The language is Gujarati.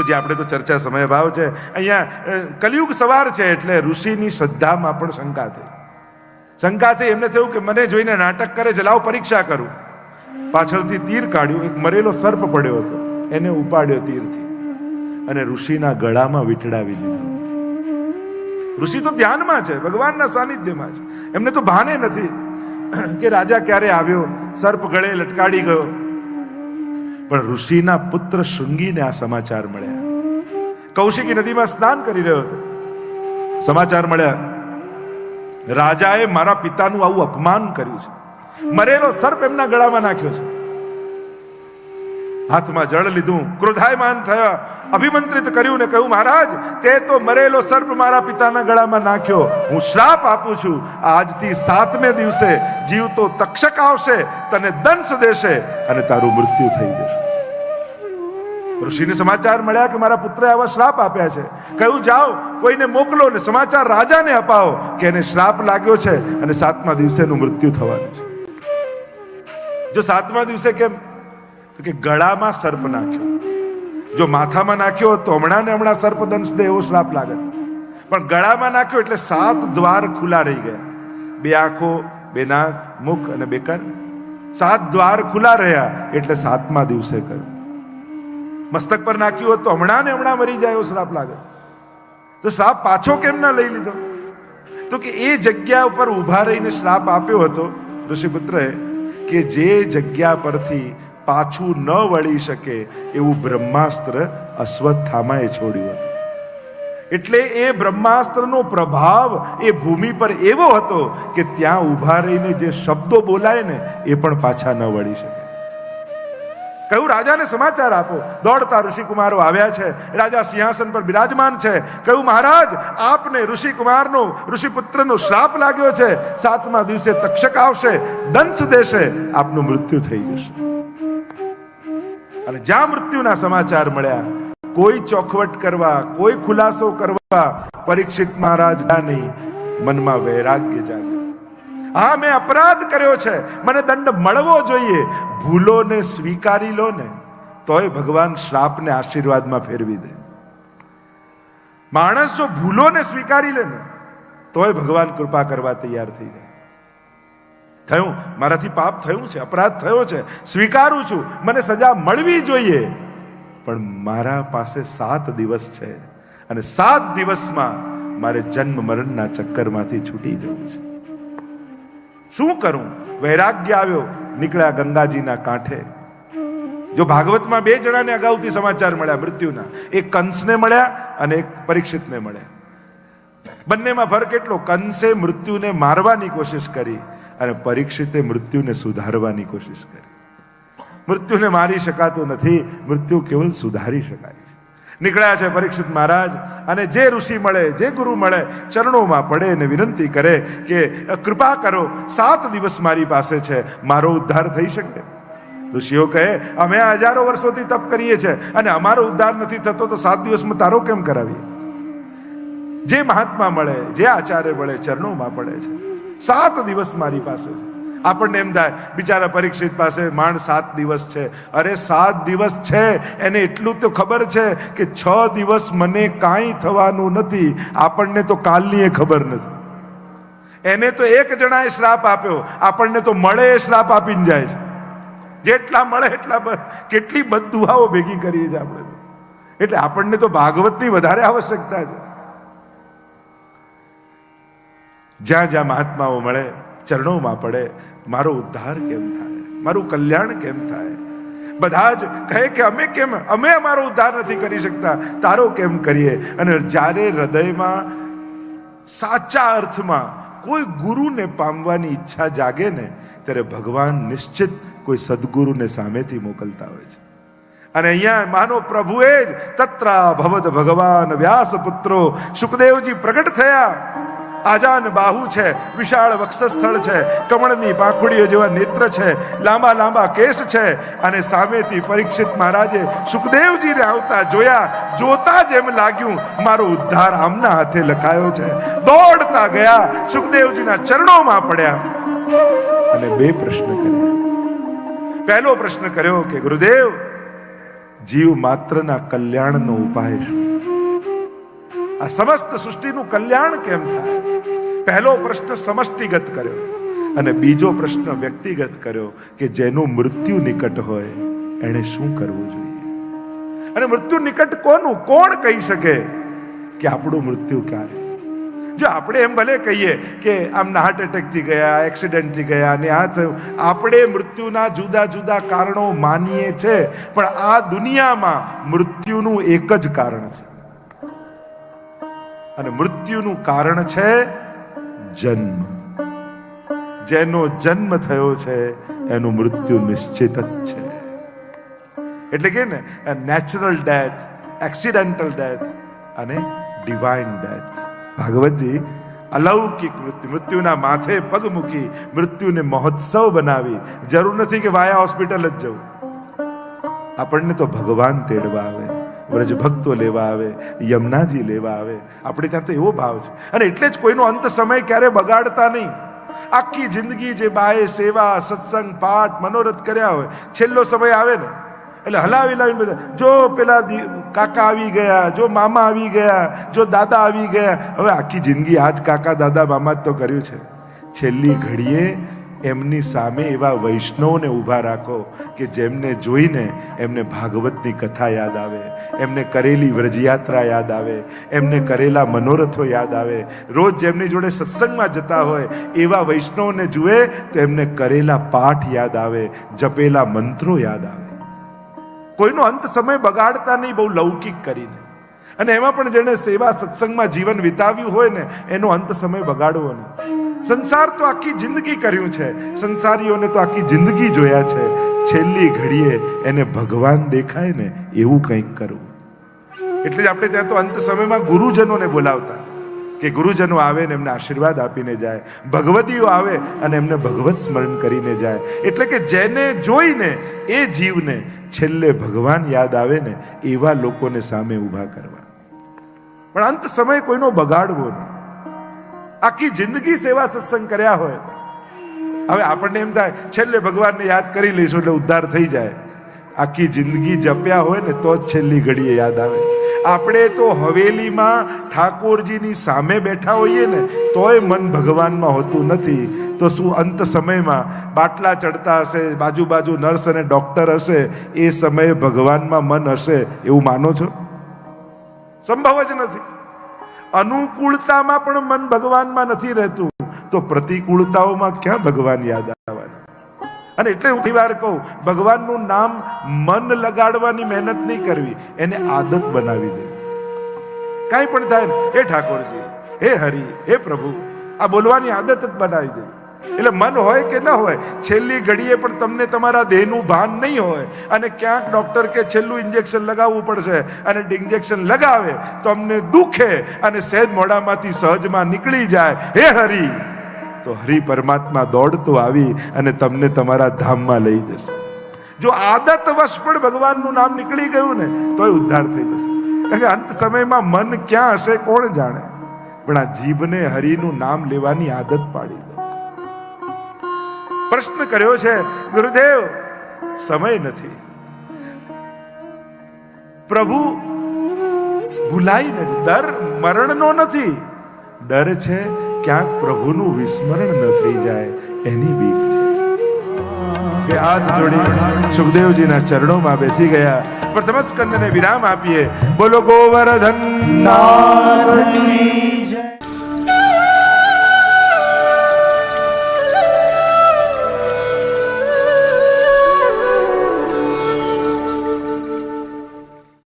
ઠાકોરજી, આપણે તો ચર્ચા સમય ભાવ છે, અહીંયા કલિયુગ સવાર છે એટલે ઋષિની શ્રદ્ધામાં પણ શંકા થઈ. એમને થયું કે મને જોઈને નાટક કરે છે, લાવ પરીક્ષા કરું. પાછળથી તીર કાઢ્યું, એક મરેલો સર્પ પડ્યો હતો, એને ઉપાડ્યો તીરથી અને ઋષિના ગળામાં વીંટળાવી દીધો. ઋષિ તો ધ્યાનમાં છે, ભગવાનના સાનિધ્યમાં છે, એમને તો ભાને નથી કે રાજા ક્યારે આવ્યો, સર્પ ગળે લટકાડી ગયો. પણ ઋષિના પુત્ર શૃંગીને આ સમાચાર મળ્યા. કૌશિકી નદીમાં સ્નાન કરી રહ્યો હતો, સમાચાર મળ્યા, રાજાએ મારા પિતાનું આવું અપમાન કર્યું છે, મરેલો સર્પ એમના ગળામાં નાખ્યો છે. હાથમાં જળ લીધું, ક્રોધાયમાન થયા, અભિમંત્રિત કર્યું ને કહ્યું, મહારાજ તે તો મરેલો સર્પ મારા પિતાના ગળામાં નાખ્યો, હું શ્રાપ આપું છું, આજથી 7મે દિવસે જીવતો તક્ષક આવશે, તને દંશ દેશે અને તારું મૃત્યુ થઈ જશે. ઋષિને સમાચાર મળ્યા કે મારા પુત્રએ આવા શ્રાપ આપ્યા છે. કહ્યું, જાઓ કોઈને મોકલો ને સમાચાર રાજાને અપાવો કે એને શ્રાપ લાગ્યો છે અને 7મા દિવસે એનું મૃત્યુ થવાનું છે. જો 7મા દિવસે કેમ? તો કે ગળામાં સર્પ નાખ્યો, જો માથામાં નાખ્યો તો હમણાં ને હમણાં સર્પ દંશ દે એવો શ્રાપ લાગે, પણ ગળામાં નાખ્યો એટલે 7 દ્વાર ખુલ્લા રહી ગયા. 2 આંખો, 2 નાક, મુખ અને 2 કાન, 7 દ્વાર ખુલ્લા રહ્યા એટલે 7મા દિવસે કર્યું. મસ્તક પર નાખ્યું હોત તો હમણાં ને હમણાં મરી જાય એવો શ્રાપ લાગે. તો શ્રાપ પાછો કેમ ના લઈ લીધો? તો કે એ જગ્યા ઉપર ઉભા રહીને શ્રાપ આપ્યો હતો ઋષિપુત્રએ કે જે જગ્યા પરથી પાછું ન વળી શકે એવું બ્રહ્માસ્ત્ર અશ્વત્થામાએ છોડ્યું હતું. એટલે એ બ્રહ્માસ્ત્રનો પ્રભાવ એ ભૂમિ પર એવો હતો કે ત્યાં ઉભા રહીને જે શબ્દો બોલાય ને એ પણ પાછા ન વળી શકે. કહ્યું, રાજાને સમાચાર આપો. દોડતા ઋષિકુમારો આવ્યા છે, રાજા સિંહાસન પર બિરાજમાન છે. કહ્યું, મહારાજ આપને ઋષિપુત્રનો શ્રાપ લાગ્યો છે, 7મા દિવસે તક્ષક આવશે, દંશ દેશે, આપનું મૃત્યુ થઈ જશે. અને જ્યાં મૃત્યુના સમાચાર મળ્યા, કોઈ ચોખવટ કરવા, કોઈ ખુલાસો કરવા પરીક્ષિત મહારાજ નહીં, મનમાં વૈરાગ્ય જાગ્યું. હા, મેં અપરાધ કર્યો છે, મને દંડ મળવો જોઈએ. ભૂલોને સ્વીકારી લો ને તોય ભગવાન શ્રાપને આશીર્વાદમાં ફેરવી દે. માણસ જો ભૂલોને સ્વીકારી લે ને તોય ભગવાન કૃપા કરવા તૈયાર થઈ જાય. થયું, મારાથી પાપ થયું છે, અપરાધ થયો છે, સ્વીકારું છું, મને સજા મળવી જોઈએ, પણ મારા પાસે 7 દિવસ છે અને 7 દિવસમાં મારે જન્મ મરણના ચક્કરમાંથી છૂટી જવું છે. શું કરું? વૈરાગ્ય આવ્યો, નીકળ્યા ગંગાજીના કાંઠે. જો ભાગવતમાં 2 જણાને અગાઉથી સમાચાર મળ્યા મૃત્યુના, એક કંસને મળ્યા અને એક પરીક્ષિતને મળ્યા. બંનેમાં ફરક એટલો, કંસે મૃત્યુને મારવાની કોશિશ કરી અને પરીક્ષિતે મૃત્યુને સુધારવાની કોશિશ કરી. મૃત્યુને મારી શકાતું નથી, મૃત્યુ કેવલ સુધારી શકાય છે. નીકળ્યા છે પરીક્ષિત મહારાજ અને જે ઋષિ મળે, જે ગુરુ મળે, ચરણોમાં પડે અને વિનંતી કરે કે કૃપા કરો, 7 દિવસ મારી પાસે છે, મારો ઉદ્ધાર થઈ શકે. ઋષિઓ કહે, અમે હજારો વર્ષોથી તપ કરીએ છીએ અને અમારો ઉદ્ધાર નથી થતો, તો 7 દિવસમાં તારો કેમ કરાવીએ? જે મહાત્મા મળે, જે આચાર્ય મળે, ચરણોમાં પડે છે. 7 દિવસ મારી પાસે છે. આપણને એમ થાય બિચારા પરીક્ષિત પાસે માંડ 7 દિવસ છે. અરે 7 દિવસ છે, એને એટલું તો ખબર છે કે 6 દિવસ મને કાંઈ થવાનું નથી. આપણને તો કાલની એ ખબર નથી. એને તો એક જણાએ શ્રાપ આપ્યો, આપણને તો મળે એ શ્રાપ આપીને જાય છે. જેટલા મળે એટલા કેટલી બદદુઆઓ ભેગી કરીએ છીએ આપણે. એટલે આપણને તો ભાગવતની વધારે આવશ્યકતા છે. જ્યાં જ્યાં મહાત્માઓ મળે, ચરણોમાં પડે, મારો ઉદ્ધાર કેમ થાય, મારું કલ્યાણ કેમ થાય. બધા જ કહે કે અમે અમારો ઉદ્ધાર નથી કરી શકતા, તારો કેમ કરીએ. અને જ્યારે હૃદયમાં સાચા અર્થમાં કોઈ ગુરુને પામવાની ઈચ્છા જાગે ને ત્યારે ભગવાન નિશ્ચિત કોઈ સદગુરુને સામેથી મોકલતા હોય છે. અને અહીંયા માનો પ્રભુએ જ તત્રા ભવદ ભગવાન વ્યાસ પુત્રો સુખદેવજી પ્રગટ થયા. આજાન બાહુ છે, વિશાળ વક્ષસ્થળ છે, કમળની પાંખુડીઓ જેવા નેત્ર છે, લાંબા લાંબા કેશ છે. અને સામેથી પરીક્ષિત મહારાજે સુખદેવજીને આવતા જોયા. જોતા જ એમ લાગ્યું મારો ઉદ્ધાર આમના હાથે લખાયો છે. દોડતા ગયા, સુખદેવજીના ચરણોમાં પડ્યા અને 2 પ્રશ્ન કર્યા. પહેલો પ્રશ્ન કર્યો કે ગુરુદેવ, જીવ માત્રના કલ્યાણનો ઉપાય શું? આ સમસ્ત સૃષ્ટિનું કલ્યાણ કેમ થાય? પહેલો પ્રશ્ન સમષ્ટિગત કર્યો અને બીજો પ્રશ્ન વ્યક્તિગત કર્યો કે જેનું મૃત્યુ નિકટ હોય એણે શું કરવું જોઈએ? અને મૃત્યુ નિકટ કોનું? કોણ કહી શકે કે આપણું મૃત્યુ ક્યારે? જો આપણે એમ ભલે કહીએ કે આમના હાર્ટ એટેકથી ગયા, એક્સિડન્ટથી ગયા ને આ થયું, આપણે મૃત્યુના જુદા જુદા કારણો માનીએ છે, પણ આ દુનિયામાં મૃત્યુનું એક જ કારણ છે અને મૃત્યુનું કારણ છે જન્મ. જેનો જન્મ થયો છે એનું મૃત્યુ નિશ્ચિત જ છે. એટલે કે ને નેચરલ ડેથ, એક્સિડેન્ટલ ડેથ અને ડિવાઇન ડેથ. ભાગવતજી અલૌકિક મૃત્યુના માથે પગ મૂકી મૃત્યુને મહોત્સવ બનાવી. જરૂર નથી કે વાયા હોસ્પિટલ જ જવું. આપણને તો ભગવાન તેડવા આવે, વ્રજ ભક્તો લેવા આવે, યમુનાજી લેવા આવે. આપણે ત્યાં તો એવો ભાવ છે. અને એટલે જ કોઈનો અંત સમય ક્યારે બગાડતા નહીં. આખી જિંદગી જે બાએ સેવા, સત્સંગ, પાઠ, મનોરથ કર્યા હોય, છેલ્લો સમય આવે ને એટલે હલાવી લાવીને બધા, જો પેલા કાકા આવી ગયા, જો મામા આવી ગયા, જો દાદા આવી ગયા. હવે આખી જિંદગી આજ કાકા દાદા મામા જ તો કર્યું છે. છેલ્લી ઘડીએ એમની સામે એવા વૈષ્ણવને ઊભા રાખો કે જેમને જોઈને એમને ભાગવતની કથા યાદ આવે, એમને કરેલી વ્રજયાત્રા યાદ આવે, એમને કરેલા મનોરથો યાદ આવે. રોજ જેમની જોડે સત્સંગમાં જતા હોય એવા વૈષ્ણવને જુએ તો એમને કરેલા પાઠ યાદ આવે, જપેલા મંત્રો યાદ આવે. કોઈનો અંત સમય બગાડતા નહીં, બહુ લૌકિક કરીને. અને એમાં પણ જેને સેવા સત્સંગમાં જીવન વિતાવ્યું હોય ને એનો અંત સમય બગાડવો નહીં. સંસાર તો આખી જિંદગી કર્યું છે, સંસારીઓને તો આખી જિંદગી જોયા છે. છેલ્લી ઘડીએ એને ભગવાન દેખાય ને એવું કંઈક કરવું. એટલે જ આપણે ત્યાં તો અંત સમયમાં ગુરુજનોને બોલાવતા કે ગુરુજનો આવે ને એમને આશીર્વાદ આપીને જાય, ભગવતીઓ આવે અને એમને ભગવત સ્મરણ કરીને જાય. એટલે કે જેને જોઈને એ જીવને છેલ્લે ભગવાન યાદ આવે ને એવા લોકોને સામે ઊભા કરવા. પણ અંત સમય કોઈનો બગાડવો નહીં. આખી જિંદગી સેવા સત્સંગ કર્યા હોય, હવે આપણને એમ થાય છેલ્લે ભગવાનને યાદ કરી લઈશું એટલે ઉદ્ધાર થઈ જાય. આખી જિંદગી જપ્યા હોય ને તો જ છેલ્લી ઘડીએ યાદ આવે. આપણે તો હવેલીમાં ઠાકોરજીની સામે બેઠા હોઈએ ને તોય મન ભગવાનમાં હોતું નથી. તો શું અંત સમયમાં બાટલા ચડતા હશે, બાજુ નર્સ અને ડોક્ટર હશે, એ સમયે ભગવાનમાં મન હશે એવું માનો છો? સંભવ જ નથી. અનુકૂળતામાં પણ મન ભગવાનમાં નથી રહેતું, તો પ્રતિકૂળતાઓમાં ક્યાં ભગવાન યાદ આવવાનું? અને એટલે હું વાર કહું, ભગવાનનું નામ મન લગાડવાની મહેનત નહીં કરવી, એને આદત બનાવી દેવી. કાંઈ પણ થાય ને, હે ઠાકોરજી, હે હરિ, હે પ્રભુ, આ બોલવાની આદત જ બનાવી દેવી. એટલે મન હોય કે ન હોય, છેલ્લી ઘડીએ પણ તમને તમારા દેહનું ભાન નહીં હોય અને ક્યાંક ડોક્ટર કે છેલ્લું ઇન્જેક્શન લગાવવું પડશે અને ઇન્જેક્શન લગાવે તો અમને દુખે અને સહેજ મોઢામાંથી સહજમાં નીકળી જાય હે હરિ, તો હરિ પરમાત્મા દોડતો આવી અને તમને તમારા ધામમાં લઈ જશે. જો આદત વશ પણ ભગવાનનું નામ નીકળી ગયું ને તોય ઉદ્ધાર થઈ જશે. કારણ કે અંત સમયમાં મન ક્યાં હશે કોણ જાણે, પણ આ જીભને હરિનું નામ લેવાની આદત પાડી દે. પ્રશ્ન કર્યો છે, ગુરુદેવ સમય નથી, પ્રભુ ભૂલાઈ નથી, ડર મરણનો નથી, ડર છે ક્યાંક પ્રભુનું વિસ્મરણ ન થઈ જાય એની બીક છે. કે હાથ જોડી સુખદેવજીના ચરણોમાં બેસી ગયા. પ્રથમ સ્કંદને વિરામ આપીએ. બોલો ગોવર્ધન નાથ કી